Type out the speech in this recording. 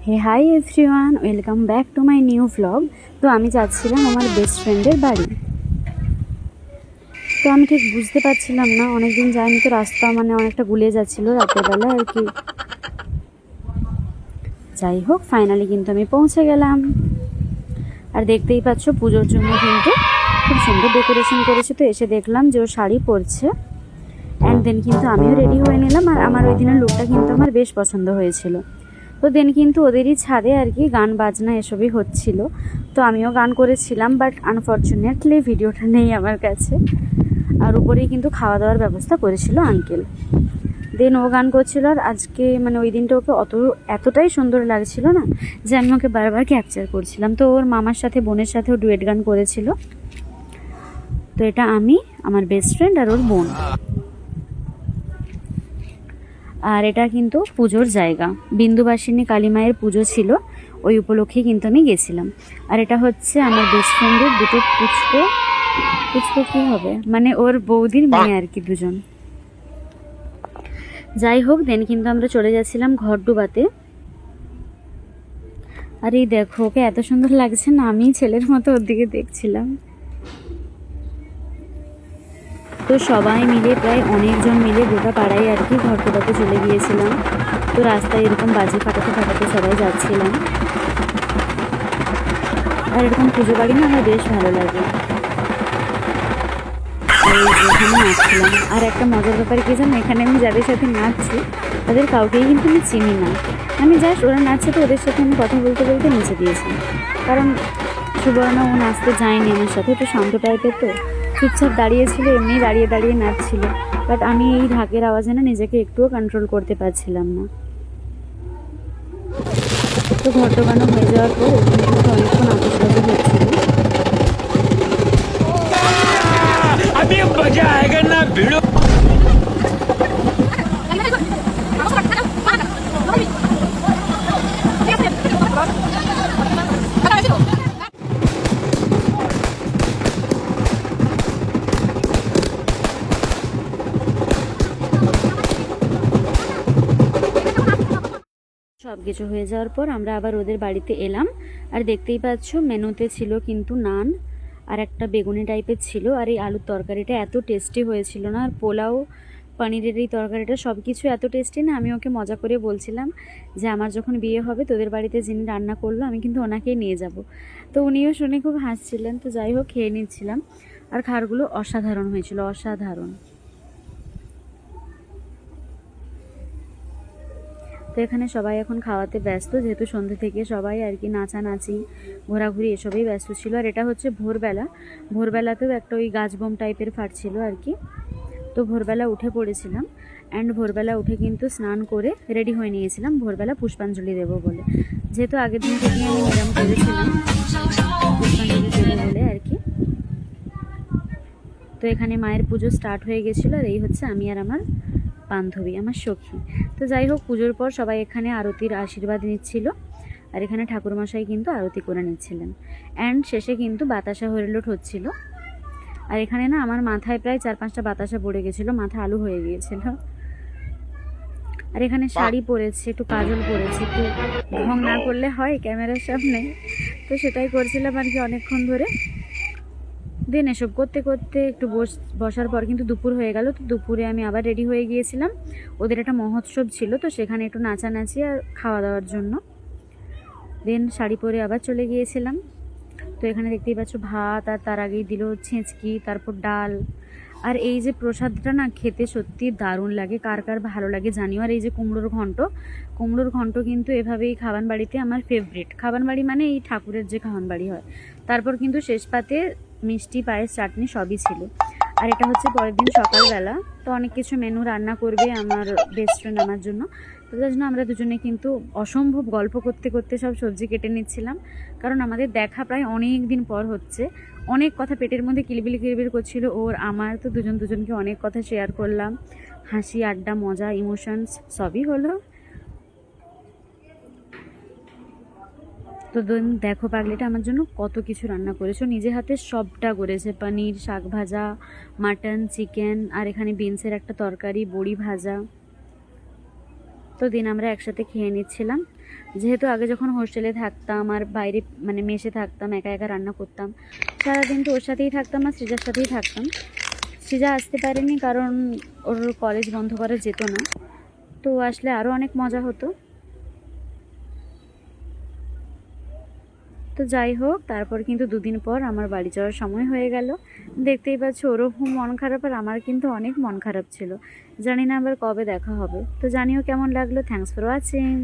Hey hi everyone, welcome back to my new vlog. তো আমি যাচ্ছিলাম আমার বেস্ট ফ্রেন্ডের বাড়ি। তো আমি ঠিক বুঝতে পারছিলাম না, অনেকদিন যাইনি তো, রাস্তা মানে অনেকটা গুলিয়ে যাচ্ছিলো রাতের বেলা আর কি। যাই হোক, ফাইনালি কিন্তু আমি পৌঁছে গেলাম। আর দেখতেই পাচ্ছ পুজোর জন্য কিন্তু খুব সুন্দর ডেকোরেশন করেছে। তো এসে দেখলাম যে ও শাড়ি পরছে, অ্যান্ড দেন কিন্তু আমিও রেডি হয়ে নিলাম। আর আমার ওই দিনের লুকটা কিন্তু আমার বেশ পছন্দ হয়েছিল। তো দেন কিন্তু ওদেরই ছাদে আর কি গান বাজনা এসবই হচ্ছিল। তো আমিও গান করেছিলাম, বাট আনফর্চুনেটলি ভিডিওটা নেই আমার কাছে। আর উপরেই কিন্তু খাওয়া দাওয়ার ব্যবস্থা করেছিল আঙ্কেল। দেন ও গান করছিল, আর আজকে মানে ওই দিনটা ওকে এতটাই সুন্দর লাগছিল না যে আমি ওকে বারবার ক্যাপচার করছিলাম। তো ওর মামার সাথে বোনের সাথেও ডুয়েট গান করেছিল। তো এটা আমি, আমার বেস্ট ফ্রেন্ড আর ওর বোন। আর এটা কিন্তু পুজোর জায়গা, বিন্দুবাসিনী কালী মায়ের পুজো ছিল, ওই উপলক্ষে কিন্তু আমি গেছিলাম। আর এটা হচ্ছে আমার বেস্ট ফ্রেন্ডের দুটো পুচকো কী হবে, মানে ওর বৌদির মেয়ে আর কি, দুজন। যাই হোক, দেন কিন্তু আমরা চলে যাচ্ছিলাম ঘর ডুবাতে। আর এই দেখো, ওকে এত সুন্দর লাগছে না, আমি ছেলের মতো ওর দিকে দেখছিলাম। তো সবাই মিলে, প্রায় অনেকজন মিলে গোটা পাড়ায় আর কি ঘর ডুবাতে চলে গিয়েছিলাম। তো রাস্তায় এরকম বাজি ফাটাতে ফাটাতে সবাই যাচ্ছিলাম। আর এরকম পুজো বাড়ি না আমার বেশ ভালো লাগে। এখানে নাচছিলাম। আর একটা মজার ব্যাপার কি জানো, এখানে আমি যাদের সাথে নাচছি তাদের কাউকেই কিন্তু আমি চিনি না। আমি জাস্ট ওরা নাচছে তো ওদের সাথে আমি কথা বলতে বলতে নেচে দিয়েছি। কারণ সুবর্ণা ও নাচতে যায়নি আমার সাথে, একটু শান্ত টাইপের, তো চুপচাপ দাঁড়িয়েছিল, এমনি দাঁড়িয়ে দাঁড়িয়ে নাচছিল। বাট আমি এই ঢাকের আওয়াজে না নিজেকে একটুও কন্ট্রোল করতে পারছিলাম না। তো ঘর ডোবানো হয়ে যাওয়ার পর ওখানে কিন্তু অনেকক্ষণ আতশবাজি হচ্ছিল। সব কিছু হয়ে যাওয়ার পর আমরা আবার ওদের বাড়িতে এলাম। আর দেখতেই পাচ্ছ মেনুতে ছিল কিন্তু নান আর একটা বেগুনি টাইপের ছিল। আর এই আলুর তরকারিটা এত টেস্টি হয়েছিল না, আর পোলাও, পনিরের এই তরকারিটা, সব কিছু এত টেস্টি না। আমি ওকে মজা করে বলছিলাম যে আমার যখন বিয়ে হবে তোদের বাড়িতে যিনি রান্না করলো আমি কিন্তু ওনাকেই নিয়ে যাব। তো উনিও শুনে খুব হাসছিলেন। তো যাই হোক, খেয়ে নিচ্ছিলাম। আর খাবারগুলো অসাধারণ হয়েছিল, অসাধারণ। তো এখানে সবাই এখন খাওয়াতে ব্যস্ত, যেহেতু সন্ধ্যে থেকে সবাই আর কি নাচানাচি ঘোরাঘুরি এসবেই ব্যস্ত ছিল। আর এটা হচ্ছে ভোরবেলাতেও একটা ওই গাছ বোম টাইপের ফাটছিল আর কি। তো ভোরবেলা উঠে পড়েছিলাম, অ্যান্ড ভোরবেলা উঠে কিন্তু স্নান করে রেডি হয়ে নিয়েছিলাম ভোরবেলা পুষ্পাঞ্জলি দেবো বলে। যেহেতু আগের দিন থেকে আমি নিয়ম করেছিলাম পুষ্পাঞ্জলি দেবো বলে আর কি। তো এখানে মায়ের পুজো স্টার্ট হয়ে গেছিলো। আর এই হচ্ছে আমি আর আমার বান্ধবী, আমার সখী। তো যাই হোক, পুজোর পর সবাই এখানে আরতির আশীর্বাদ নিচ্ছিল। আর এখানে ঠাকুরমশাই কিন্তু আরতি করে নিচ্ছিলেন, অ্যান্ড শেষে কিন্তু বাতাসা হরিলোট হচ্ছিল। আর এখানে না আমার মাথায় প্রায় 4-5টা বাতাসা পড়ে গেছিলো, মাথা আলু হয়ে গিয়েছিল। আর এখানে শাড়ি পরেছে, একটু কাজল পরেছে, একটু ঢং না করলে হয় ক্যামেরার সামনে, তো সেটাই করছিলাম আর কি অনেকক্ষণ ধরে। দেন এসব করতে করতে একটু বসার পর কিন্তু দুপুর হয়ে গেল। তো দুপুরে আমি আবার রেডি হয়ে গিয়েছিলাম, ওদের একটা মহোৎসব ছিল, তো সেখানে একটু নাচানাচি আর খাওয়া দাওয়ার জন্য। দেন শাড়ি পরে আবার চলে গিয়েছিলাম। তো এখানে দেখতেই পাচ্ছ ভাত, আর তার আগেই দিল ছেঁচকি, তারপর ডাল। আর এই যে প্রসাদটা না খেতে সত্যি দারুণ লাগে, কার কার ভালো লাগে জানিও। আর এই যে কুমড়োর ঘন্ট কিন্তু এভাবেই খাবান বাড়িতে আমার ফেভারিট। খাবান বাড়ি মানে এই ঠাকুরের যে খাবান বাড়ি হয়। তারপর কিন্তু শেষ পাতে মিষ্টি, পায়েস, চাটনি সবই ছিল। আর এটা হচ্ছে পরের দিন সকালবেলা। তো অনেক কিছু মেনু রান্না করবে আমার বেস্ট ফ্রেন্ড আমার জন্য। তো তার জন্য আমরা দুজনে কিন্তু অসম্ভব গল্প করতে করতে সব সবজি কেটে নিচ্ছিলাম, কারণ আমাদের দেখা প্রায় অনেক দিন পর হচ্ছে। অনেক কথা পেটের মধ্যে কিলবিল করছিল ওর আমার। তো দুজনকে অনেক কথা শেয়ার করলাম, হাসি, আড্ডা, মজা, ইমোশনস সবই হলো। তো দেখো পাগলিটা আমার জন্য কত কিছু রান্না করেছো, নিজে হাতে সবটা করেছে। পনির, শাক ভাজা, মাটন, চিকেন, আর এখানে বিনসের একটা তরকারি, বড়ি ভাজা। তো দিন আমরা একসাথে খেয়ে নিচ্ছিলাম। যেহেতু আগে যখন হোস্টেলে থাকতাম আর বাইরে মানে মেসে থাকতাম, একা একা রান্না করতাম, সারাদিন তো ওর সাথেই থাকতাম আর সৃজার সাথেই থাকতাম। সৃজা আসতে পারেনি কারণ ওর কলেজ বন্ধ করা যেত না, তো আসলে আরও অনেক মজা হতো। তো যাই হোক, তারপর কিন্তু 2 দিন পর আমার বাড়ি যাওয়ার সময় হয়ে গেল। দেখতেই পাচ্ছ ওরও খুব মন খারাপ আর আমার কিন্তু অনেক মন খারাপ ছিল। জানি না আবার কবে দেখা হবে। তো জানিও কেমন লাগলো। Thanks for watching.